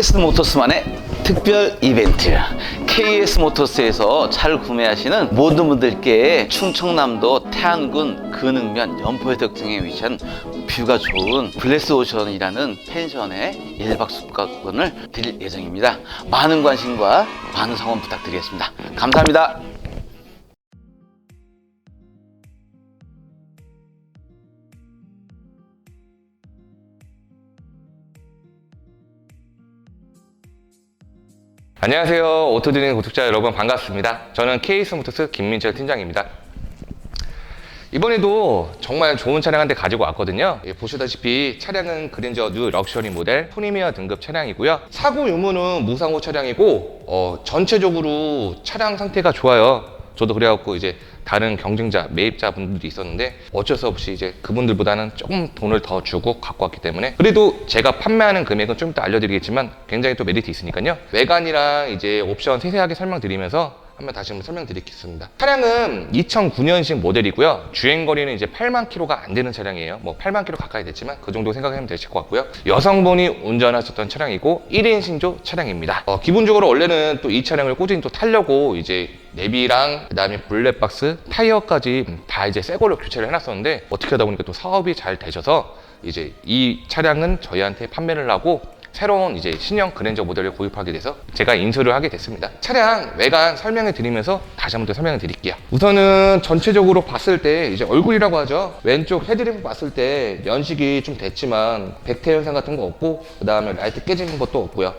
KS 모터스만의 특별 이벤트, KS 모터스에서 차를 구매하시는 모든 분들께 충청남도 태안군 근흥면 연포해덕층에 위치한 뷰가 좋은 블레스오션이라는 펜션의 1박 숙박권을 드릴 예정입니다. 많은 관심과 많은 성원 부탁드리겠습니다. 감사합니다. 안녕하세요. 오토디닝 구독자 여러분, 반갑습니다. 저는 KS 모터스 김민철 팀장입니다. 이번에도 정말 좋은 차량 한 대 가지고 왔거든요. 보시다시피 차량은 그랜저 뉴 럭셔리 모델 프리미어 등급 차량이고요. 사고 유무는 무사고 차량이고 전체적으로 차량 상태가 좋아요. 저도 그래갖고 이제 다른 경쟁자, 매입자 분들이 있었는데 어쩔 수 없이 이제 그분들보다는 조금 돈을 더 주고 갖고 왔기 때문에, 그래도 제가 판매하는 금액은 좀 이따 알려드리겠지만 굉장히 또 메리트 있으니까요. 외관이랑 이제 옵션 세세하게 설명드리면서 한번 다시 한번 설명드리겠습니다. 차량은 2009년식 모델이고요. 주행거리는 이제 8만 킬로가 안 되는 차량이에요. 뭐 8만 킬로 가까이 됐지만 그 정도 생각하면 되실 것 같고요. 여성분이 운전하셨던 차량이고 1인 신조 차량입니다. 기본적으로 원래는 또 이 차량을 꾸준히 또 타려고 이제 내비랑 그다음에 블랙박스, 타이어까지 다 이제 새 걸로 교체를 해놨었는데, 어떻게 하다 보니까 또 사업이 잘 되셔서 이제 이 차량은 저희한테 판매를 하고 새로운 이제 신형 그랜저 모델을 구입하게 돼서 제가 인수를 하게 됐습니다. 차량 외관 설명해 드리면서 다시 한번 더 설명해 드릴게요. 우선은 전체적으로 봤을 때 이제 얼굴이라고 하죠. 왼쪽 헤드램프 봤을 때 연식이 좀 됐지만 백태 현상 같은 거 없고, 그 다음에 라이트 깨지는 것도 없고요.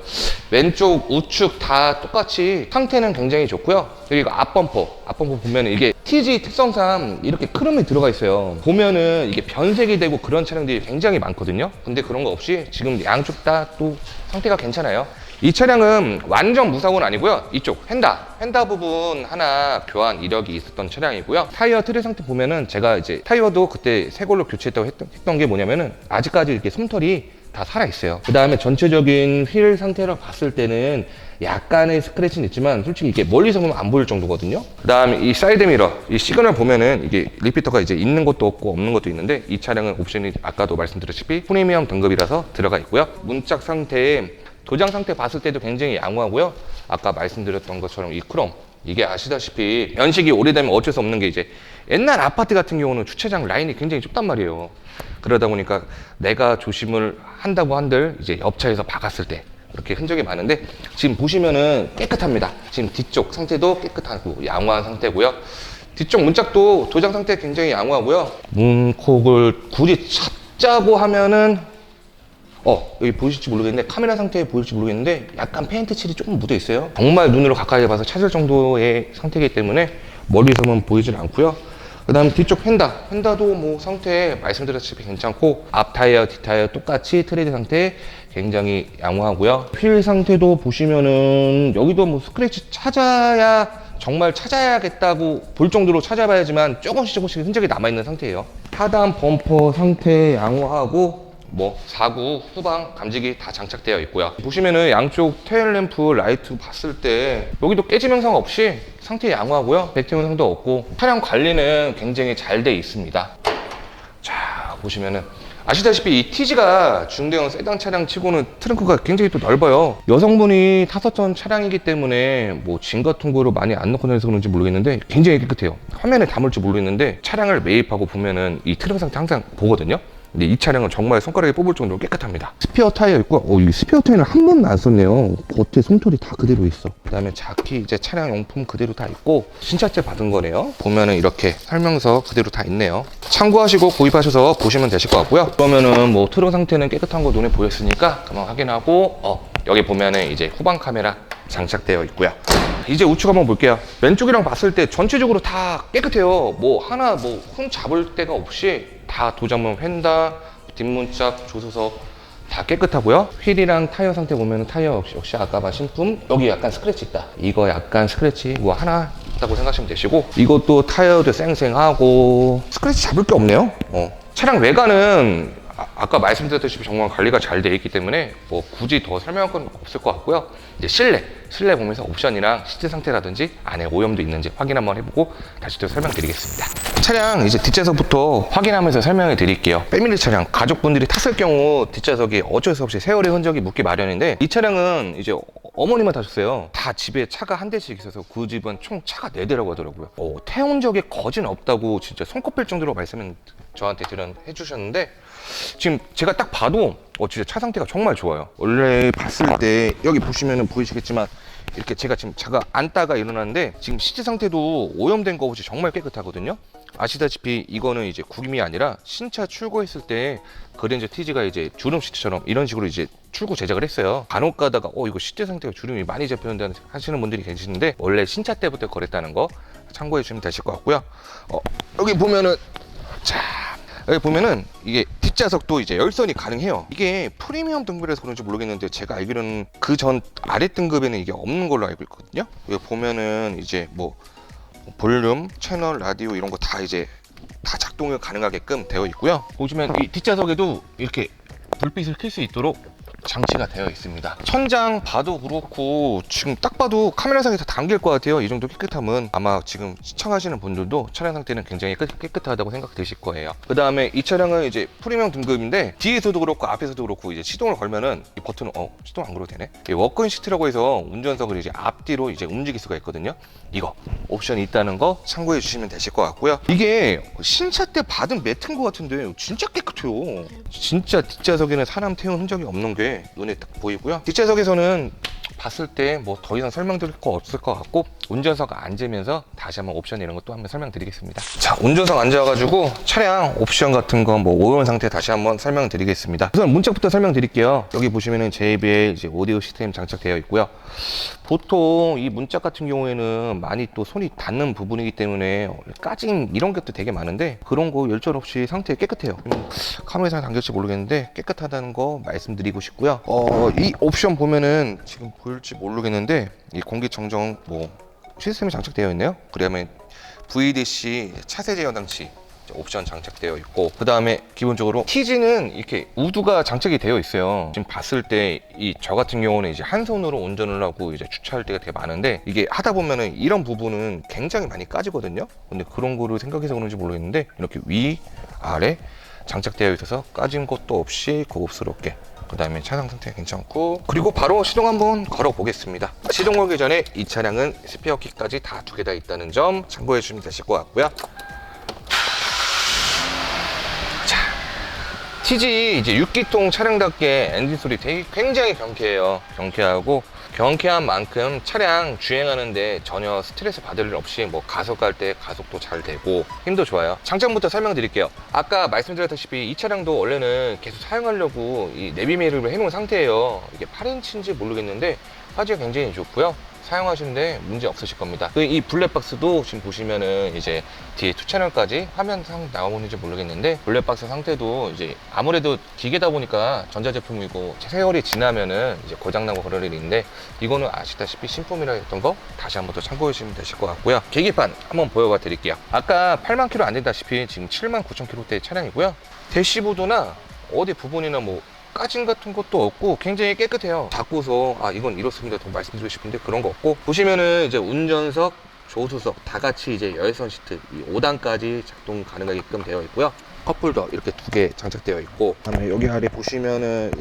왼쪽 우측 다 똑같이 상태는 굉장히 좋고요. 그리고 앞범퍼 보면 이게 TG 특성상 이렇게 크롬이 들어가 있어요. 보면은 이게 변색이 되고 그런 차량들이 굉장히 많거든요. 근데 그런 거 없이 지금 양쪽 다 또 상태가 괜찮아요. 이 차량은 완전 무사고는 아니고요. 이쪽 휀다 부분 하나 교환 이력이 있었던 차량이고요. 타이어 트레 상태 보면은 제가 이제 타이어도 그때 새 걸로 교체했다고 했던 게 뭐냐면은 아직까지 이렇게 솜털이 다 살아있어요. 그 다음에 전체적인 휠 상태를 봤을 때는 약간의 스크래치는 있지만 솔직히 이게 멀리서 보면 안 보일 정도거든요. 그 다음에 이 사이드 미러, 이 시그널 보면은 이게 리피터가 이제 있는 것도 없고 없는 것도 있는데, 이 차량은 옵션이 아까도 말씀드렸다시피 프리미엄 등급이라서 들어가 있고요. 문짝 상태에 도장 상태 봤을 때도 굉장히 양호하고요. 아까 말씀드렸던 것처럼 이 크롬, 이게 아시다시피 연식이 오래되면 어쩔 수 없는 게 이제 옛날 아파트 같은 경우는 주차장 라인이 굉장히 좁단 말이에요. 그러다 보니까 내가 조심을 한다고 한들 이제 옆차에서 박았을 때 이렇게 흔적이 많은데, 지금 보시면은 깨끗합니다. 지금 뒤쪽 상태도 깨끗하고 양호한 상태고요. 뒤쪽 문짝도 도장 상태 굉장히 양호하고요. 문콕을 굳이 찾자고 하면은 여기 보실지 모르겠는데, 카메라 상태에 보일지 모르겠는데 약간 페인트 칠이 조금 묻어 있어요. 정말 눈으로 가까이 봐서 찾을 정도의 상태이기 때문에 멀리서만 보이질 않고요. 그 다음에 뒤쪽 휀다도 뭐 상태 말씀드렸다시피 괜찮고, 앞 타이어, 뒷 타이어 똑같이 트레이드 상태 굉장히 양호하고요. 휠 상태도 보시면은 여기도 뭐 스크래치 정말 찾아야겠다고 볼 정도로 찾아봐야지만 조금씩 흔적이 남아있는 상태예요. 하단 범퍼 상태 양호하고, 뭐 사구, 후방 감지기 다 장착되어 있고요. 보시면은 양쪽 테일램프 라이트 봤을 때 여기도 깨짐 현상 없이 상태 양호하고요. 백태 현상도 없고, 차량 관리는 굉장히 잘 돼 있습니다. 자, 보시면은 아시다시피 이 TG가 중대형 세단 차량 치고는 트렁크가 굉장히 또 넓어요. 여성분이 탔었던 차량이기 때문에 뭐 짐 같은 거로 많이 안 넣고 다녀서 그런지 모르겠는데 굉장히 깨끗해요. 화면에 담을지 모르겠는데 차량을 매입하고 보면은 이 트렁크 상태 항상 보거든요. 근데 이 차량은 정말 손가락에 뽑을 정도로 깨끗합니다. 스페어 타이어 있고, 이 스페어 타이어는 한 번도 안 썼네요. 겉에 솜털이 다 그대로 있어. 그 다음에 자키 이제 차량 용품 그대로 다 있고, 신차체 받은 거네요. 보면은 이렇게 설명서 그대로 다 있네요. 참고하시고 구입하셔서 보시면 되실 것 같고요. 그러면은 뭐 트렁크 상태는 깨끗한 거 눈에 보였으니까 그만 확인하고, 여기 보면은 이제 후방 카메라 장착되어 있고요. 이제 우측 한번 볼게요. 왼쪽이랑 봤을 때 전체적으로 다 깨끗해요. 뭐 하나 흠 잡을 데가 없이 다 도장문, 휀다, 뒷문짝, 조수석 다 깨끗하고요. 휠이랑 타이어 상태 보면 타이어 역시 아까 봐 신품. 여기 약간 스크래치 있다. 이거 약간 스크래치 뭐 하나 있다고 생각하시면 되시고, 이것도 타이어도 쌩쌩하고 스크래치 잡을 게 없네요. 차량 외관은 아까 말씀드렸다시피 정말 관리가 잘 되어 있기 때문에 뭐 굳이 더 설명할 건 없을 것 같고요. 이제 실내 보면서 옵션이랑 시트 상태라든지 안에 오염도 있는지 확인 한번 해보고 다시 또 설명드리겠습니다. 차량 이제 뒷좌석부터 확인하면서 설명을 드릴게요. 패밀리 차량, 가족분들이 탔을 경우 뒷좌석에 어쩔 수 없이 세월의 흔적이 묻기 마련인데, 이 차량은 이제 어머니만 타셨어요. 다 집에 차가 한 대씩 있어서 그 집은 총 차가 4대라고 하더라고요. 태운 적에 거진 없다고 진짜 손꼽힐 정도로 말씀을 저한테 해주셨는데, 지금 제가 딱 봐도 진짜 차 상태가 정말 좋아요. 원래 봤을 때 여기 보시면은 보이시겠지만 이렇게 제가 지금 차가 앉다가 일어났는데 지금 시트 상태도 오염된 거 없이 정말 깨끗하거든요. 아시다시피 이거는 이제 구김이 아니라 신차 출고했을 때 그랜저 TG가 이제 주름 시트처럼 이런 식으로 이제 출고 제작을 했어요. 간혹 가다가 이거 시트 상태가 주름이 많이 잡혔는데 하시는 분들이 계시는데, 원래 신차 때부터 그랬다는 거 참고해 주시면 되실 것 같고요. 여기 보면은 여기 보면은 이게 뒷좌석도 이제 열선이 가능해요. 이게 프리미엄 등급이라서 그런지 모르겠는데 제가 알기로는 그 전 아래 등급에는 이게 없는 걸로 알고 있거든요. 여기 보면은 이제 뭐 볼륨, 채널, 라디오 이런 거 다 이제 다 작동이 가능하게끔 되어 있고요. 보시면 이 뒷좌석에도 이렇게 불빛을 켤 수 있도록 장치가 되어 있습니다. 천장 봐도 그렇고 지금 딱 봐도 카메라상에서 담길 것 같아요. 이 정도 깨끗함은 아마 지금 시청하시는 분들도 차량 상태는 굉장히 깨끗하다고 생각 드실 거예요. 그 다음에 이 차량은 이제 프리미엄 등급인데 뒤에서도 그렇고 앞에서도 그렇고 이제 시동을 걸면은 이 버튼은 시동 안 걸어도 되네. 워크인 시트라고 해서 운전석을 이제 앞뒤로 이제 움직일 수가 있거든요. 이거 옵션이 있다는 거 참고해 주시면 되실 것 같고요. 이게 신차 때 받은 매트인 것 같은데 진짜 깨끗해요. 진짜 뒷좌석에는 사람 태운 흔적이 없는 게 눈에 딱 보이고요. 뒷좌석에서는 봤을 때 뭐 더 이상 설명드릴 거 없을 것 같고, 운전석 앉으면서 다시 한번 옵션 이런 것도 한번 설명드리겠습니다. 자, 운전석 앉아가지고 차량 옵션 같은 거 뭐 오염 상태 다시 한번 설명드리겠습니다. 우선 문짝부터 설명드릴게요. 여기 보시면은 JBL 이제 오디오 시스템 장착되어 있고요. 보통 이 문짝 같은 경우에는 많이 또 손이 닿는 부분이기 때문에 까짐 이런 것도 되게 많은데 그런 거 열절 없이 상태 깨끗해요. 카메라에 담길지 모르겠는데 깨끗하다는 거 말씀드리고 싶고요. 이 옵션 보면은 지금 보일지 모르겠는데 이 공기청정 뭐 시스템이 장착되어 있네요. 그다음에 VDC 차세 제어 장치 옵션 장착되어 있고, 그 다음에 기본적으로 TG는 이렇게 우드가 장착이 되어 있어요. 지금 봤을 때 저 같은 경우는 이제 한 손으로 운전을 하고 이제 주차할 때가 되게 많은데, 이게 하다 보면은 이런 부분은 굉장히 많이 까지거든요. 근데 그런 거를 생각해서 그런지 모르겠는데 이렇게 위 아래 장착되어 있어서 까진 것도 없이 고급스럽게, 그 다음에 차량 상태 괜찮고, 그리고 바로 시동 한번 걸어 보겠습니다. 시동 걸기 전에 이 차량은 스페어 키까지 다 2개 다 있다는 점 참고해 주시면 되실 것 같고요. TG 이제 6기통 차량답게 엔진 소리 되게 굉장히 경쾌해요. 경쾌하고 경쾌한 만큼 차량 주행하는데 전혀 스트레스 받을 일 없이 뭐 가속 갈 때 가속도 잘 되고 힘도 좋아요. 장점부터 설명드릴게요. 아까 말씀드렸다시피 이 차량도 원래는 계속 사용하려고 이 내비메이를 해놓은 상태예요. 이게 8인치인지 모르겠는데 화질이 굉장히 좋고요. 사용하시는데 문제 없으실 겁니다. 이 블랙박스도 지금 보시면은 이제 뒤에 2채널까지 화면상 나오는지 모르겠는데, 블랙박스 상태도 이제 아무래도 기계다 보니까 전자제품이고 세월이 지나면은 이제 고장나고 그럴 일이 있는데, 이거는 아시다시피 신품이라 했던 거 다시 한번 더 참고해 주시면 되실 것 같고요. 계기판 한번 보여봐 드릴게요. 아까 8만 킬로 안 된다시피 지금 7만 9천 킬로대 차량이고요. 대시보드나 어디 부분이나 뭐 까짐 같은 것도 없고 굉장히 깨끗해요. 자꾸서 이건 이렇습니다 더 말씀드리고 싶은데 그런 거 없고, 보시면은 이제 운전석, 조수석 다 같이 이제 열선 시트 5단까지 작동 가능하게끔 되어 있고요. 컵홀더 이렇게 2개 장착되어 있고, 그다음에 여기 아래 보시면은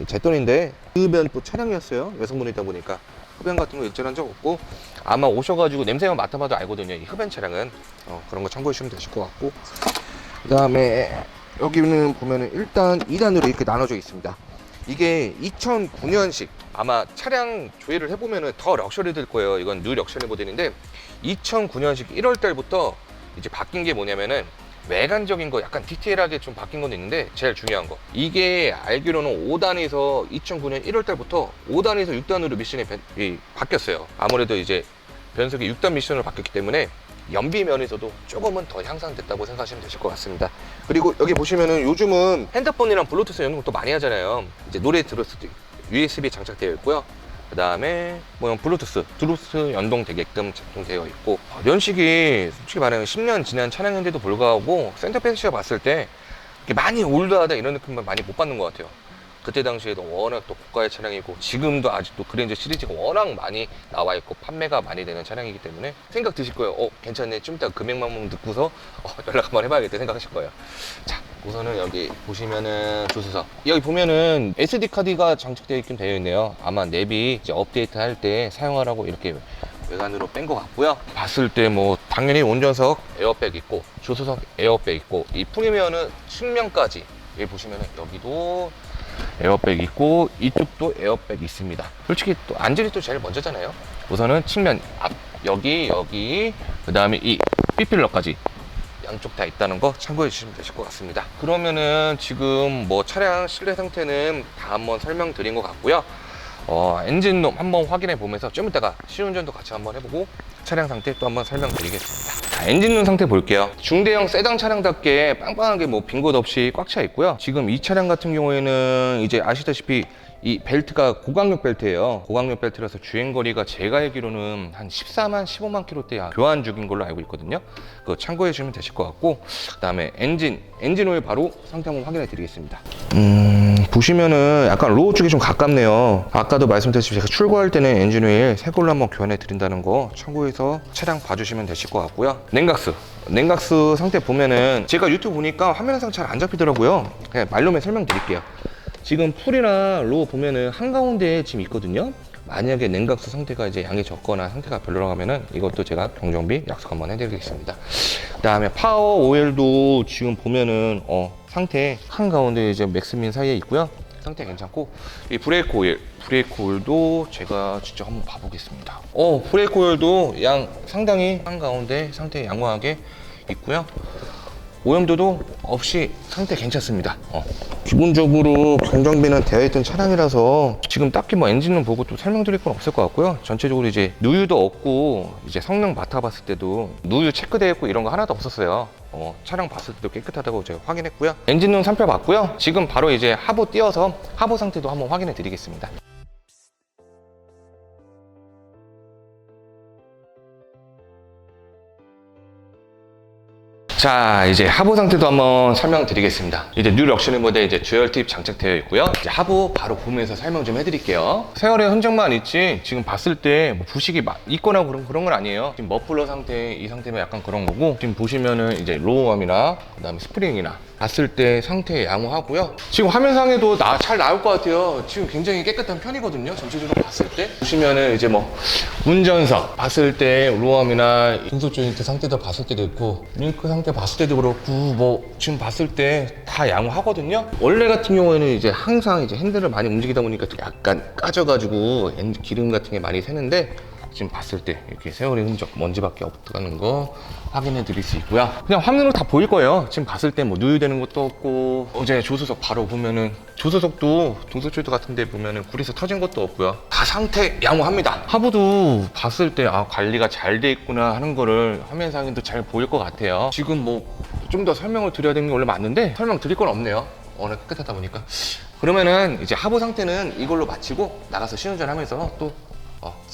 제돈인데 흡연 또 차량이었어요. 여성분이다 보니까 흡연 같은 거 일절한 적 없고, 아마 오셔가지고 냄새만 맡아봐도 알거든요. 이 흡연 차량은 그런 거 참고해 주시면 되실 것 같고, 그다음에 여기는 보면은 일단 2단으로 이렇게 나눠져 있습니다. 이게 2009년식, 아마 차량 조회를 해보면은 더 럭셔리 될 거예요. 이건 뉴 럭셔리 모델인데 2009년식 1월 달부터 이제 바뀐 게 뭐냐면은 외관적인 거 약간 디테일하게 좀 바뀐 건 있는데, 제일 중요한 거, 이게 알기로는 5단에서 2009년 1월 달부터 5단에서 6단으로 미션이 바뀌었어요. 아무래도 이제 변속이 6단 미션으로 바뀌었기 때문에 연비 면에서도 조금은 더 향상됐다고 생각하시면 되실 것 같습니다. 그리고 여기 보시면은 요즘은 핸드폰이랑 블루투스 연동 또 많이 하잖아요. 이제 노래 들었을 때 USB 장착되어 있고요. 그 다음에 뭐 블루투스 연동 되게끔 작동되어 있고, 연식이 솔직히 말하면 10년 지난 차량인데도 불구하고 센터페시아 봤을 때 많이 올드하다 이런 느낌만 많이 못 받는 것 같아요. 그때 당시에도 워낙 또 고가의 차량이고 지금도 아직도 그랜저 시리즈가 워낙 많이 나와 있고 판매가 많이 되는 차량이기 때문에 생각 드실 거예요. 괜찮네. 좀 이따 금액만 듣고서 연락 한번 해봐야겠다 생각하실 거예요. 자, 우선은 여기 보시면은 조수석, 여기 보면은 SD 카드가 장착되어 있긴 되어 있네요. 아마 내비 이제 업데이트 할 때 사용하라고 이렇게 외관으로 뺀 것 같고요. 봤을 때 뭐 당연히 운전석 에어백 있고 조수석 에어백 있고 이 프리미어는 측면까지 여기 보시면은 여기도 에어백 있고 이쪽도 에어백 있습니다. 솔직히 또 안전이 또 제일 먼저잖아요. 우선은 측면 앞 여기 그 다음에 이 B필러까지 양쪽 다 있다는 거 참고해 주시면 되실 것 같습니다. 그러면은 지금 뭐 차량 실내 상태는 다 한번 설명드린 것 같고요. 엔진룸 한번 확인해 보면서 좀 이따가 시운전도 같이 한번 해보고 차량 상태 또 한번 설명드리겠습니다. 자, 엔진룸 상태 볼게요. 중대형 세단 차량답게 빵빵하게 뭐 빈 곳 없이 꽉 차 있고요. 지금 이 차량 같은 경우에는 이제 아시다시피 이 벨트가 고강력 벨트예요. 고강력 벨트라서 주행거리가 제가 알기로는 한 14만, 15만 킬로대 교환 중인 걸로 알고 있거든요. 그거 참고해 주시면 되실 것 같고, 그 다음에 엔진 오일 바로 상태 한번 확인해 드리겠습니다. 보시면은 약간 로우 쪽이 좀 가깝네요. 아까도 말씀드렸듯이 제가 출고할 때는 엔진 오일 새 걸로 한번 교환해 드린다는 거 참고해서 차량 봐주시면 되실 것 같고요. 냉각수 상태 보면은 제가 유튜브 보니까 화면 영상 잘 안 잡히더라고요. 그냥 말로만 설명드릴게요. 지금 풀이나 로우 보면은 한가운데에 지금 있거든요. 만약에 냉각수 상태가 이제 양이 적거나 상태가 별로라고 하면은 이것도 제가 경정비 약속 한번 해드리겠습니다. 그 다음에 파워 오일도 지금 보면은 상태 한가운데 이제 맥스민 사이에 있고요. 상태 괜찮고, 이 브레이크 오일도 제가 직접 한번 봐보겠습니다. 브레이크 오일도 양 상당히 한가운데 상태 양호하게 있고요. 오염도도 없이 상태 괜찮습니다. 기본적으로 경정비는 되어 있던 차량이라서 지금 딱히 뭐 엔진룸 보고 또 설명드릴 건 없을 것 같고요. 전체적으로 이제 누유도 없고, 이제 성능 맡아봤을 때도 누유 체크되어 있고 이런 거 하나도 없었어요. 차량 봤을 때도 깨끗하다고 제가 확인했고요. 엔진룸 살펴봤고요. 지금 바로 이제 하부 띄어서 하부 상태도 한번 확인해 드리겠습니다. 자, 이제 하부 상태도 한번 설명드리겠습니다. 이제 뉴 럭셔리 모델 이제 듀얼 팁 장착되어 있고요. 이제 하부 바로 보면서 설명 좀 해드릴게요. 세월의 흔적만 있지 지금 봤을 때 뭐 부식이 있거나 그런 건 아니에요. 지금 머플러 상태, 이 상태면 약간 그런 거고, 지금 보시면은 이제 로우암이나 그다음에 스프링이나 봤을 때 상태 양호하고요. 지금 화면상에도 잘 나올 것 같아요. 지금 굉장히 깨끗한 편이거든요. 전체적으로 봤을 때 보시면은 이제 뭐 운전석 봤을 때 로우암이나 등속 조인트 상태도 봤을 때도 있고, 링크 상태 봤을 때도 그렇고, 뭐 지금 봤을 때 다 양호하거든요. 원래 같은 경우에는 이제 항상 이제 핸들을 많이 움직이다 보니까 약간 까져가지고 기름 같은 게 많이 새는데, 지금 봤을 때 이렇게 세월의 흔적, 먼지밖에 없다는 거 확인해 드릴 수 있고요. 그냥 화면으로 다 보일 거예요. 지금 봤을 때 뭐 누유되는 것도 없고, 어제 조수석 바로 보면은 조수석도 동서초이트 같은 데 보면은 굴에서 터진 것도 없고요. 다 상태 양호합니다. 하부도 봤을 때 관리가 잘 돼 있구나 하는 거를 화면상에도 잘 보일 것 같아요. 지금 뭐 좀 더 설명을 드려야 되는 게 원래 맞는데 설명 드릴 건 없네요. 워낙 깨끗하다 보니까. 그러면은 이제 하부 상태는 이걸로 마치고 나가서 시운전 하면서 또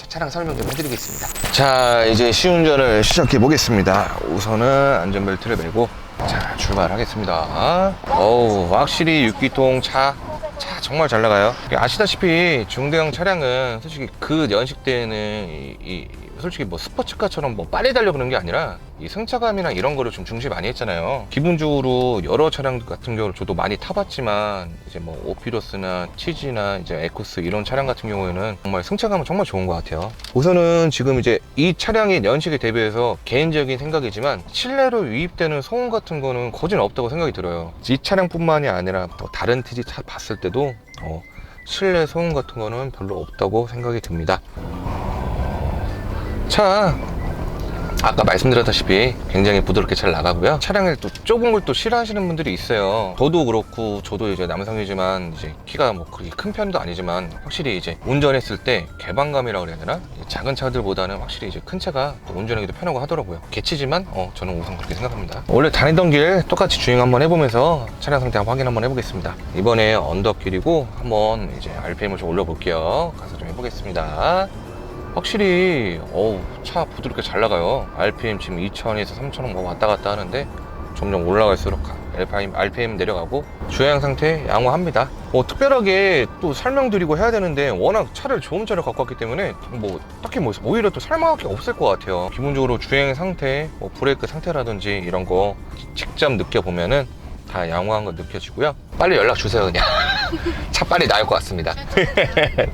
차량 설명 좀 해드리겠습니다. 자, 이제 시운전을 시작해 보겠습니다. 우선은 안전벨트를 매고 자, 출발하겠습니다. 확실히 6기통 차 정말 잘 나가요. 아시다시피 중대형 차량은 솔직히 그 연식 때는 솔직히 뭐 스포츠카처럼 뭐 빨리 달려 그런 게 아니라 이 승차감이나 이런 거를 좀 중시 많이 했잖아요. 기본적으로 여러 차량 같은 경우를 저도 많이 타봤지만, 이제 뭐 오피러스나 치즈나 이제 에코스 이런 차량 같은 경우에는 정말 승차감은 정말 좋은 것 같아요. 우선은 지금 이제 이 차량의 연식에 대비해서 개인적인 생각이지만 실내로 유입되는 소음 같은 거는 거진 없다고 생각이 들어요. 이 차량뿐만이 아니라 또 다른 TG 차 봤을 때도 실내 소음 같은 거는 별로 없다고 생각이 듭니다. 차 아까 말씀드렸다시피 굉장히 부드럽게 잘 나가고요. 차량을 또 좁은 걸 또 싫어하시는 분들이 있어요. 저도 그렇고, 저도 이제 남성이지만 이제 키가 뭐 그렇게 큰 편도 아니지만, 확실히 이제 운전했을 때 개방감이라고 그래야 되나? 작은 차들보다는 확실히 이제 큰 차가 또 운전하기도 편하고 하더라고요. 개치지만 저는 우선 그렇게 생각합니다. 원래 다니던 길 똑같이 주행 한번 해보면서 차량 상태 확인 한번 해보겠습니다. 이번에 언덕길이고 한번 이제 RPM을 좀 올려볼게요. 가서 좀 해보겠습니다. 확실히 차 부드럽게 잘 나가요. RPM 지금 2000에서 3000 뭐 왔다 갔다 하는데 점점 올라갈수록 RPM 내려가고 주행 상태 양호합니다. 뭐 특별하게 또 설명드리고 해야 되는데 워낙 차를 좋은 차를 갖고 왔기 때문에 뭐 딱히 뭐 오히려 또 설명할 게 없을 것 같아요. 기본적으로 주행 상태, 뭐 브레이크 상태라든지 이런 거 직접 느껴보면은 다 양호한 거 느껴지고요. 빨리 연락 주세요 그냥. 차 빨리 나올 것 같습니다.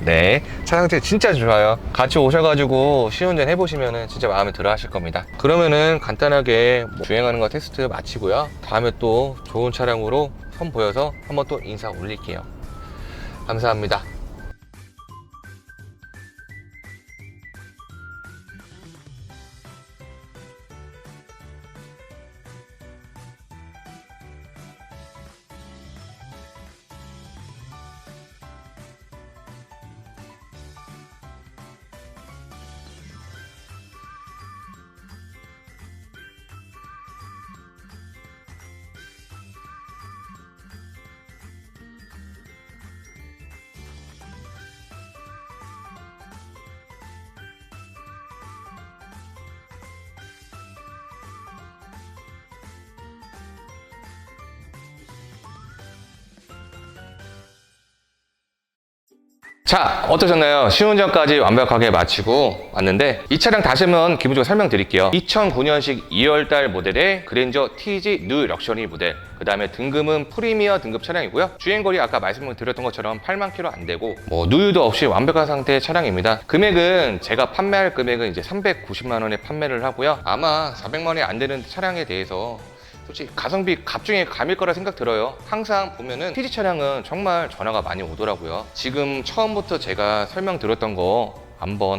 네, 차 상태 진짜 좋아요. 같이 오셔가지고 시운전 해보시면은 진짜 마음에 들어 하실 겁니다. 그러면은 간단하게 뭐 주행하는 거 테스트 마치고요. 다음에 또 좋은 차량으로 선보여서 한번 또 인사 올릴게요. 감사합니다. 자, 어떠셨나요? 시운전까지 완벽하게 마치고 왔는데 이 차량 다시 한번 기본적으로 설명드릴게요. 2009년식 2월달 모델의 그랜저 TG 뉴 럭셔리 모델, 그 다음에 등급은 프리미어 등급 차량이고요. 주행거리 아까 말씀드렸던 것처럼 8만 킬로 안 되고 뭐 누유도 없이 완벽한 상태의 차량입니다. 금액은 제가 판매할 금액은 이제 390만 원에 판매를 하고요. 아마 400만 원이 안 되는 차량에 대해서 솔직히 가성비 값중에 감일 거라 생각 들어요. 항상 보면은 TG 차량은 정말 전화가 많이 오더라고요. 지금 처음부터 제가 설명드렸던 거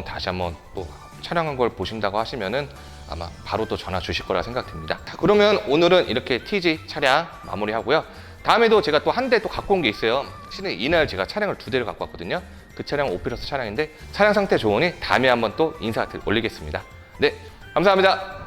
다시 한번 또 촬영한 걸 보신다고 하시면은 아마 바로 또 전화 주실 거라 생각됩니다. 자, 그러면 오늘은 이렇게 TG 차량 마무리하고요. 다음에도 제가 또 한 대 또 갖고 온 게 있어요. 실은 이날 제가 차량을 2대를 갖고 왔거든요. 그 차량 오피러스 차량인데 차량 상태 좋으니 다음에 한번 또 인사 올리겠습니다. 네, 감사합니다.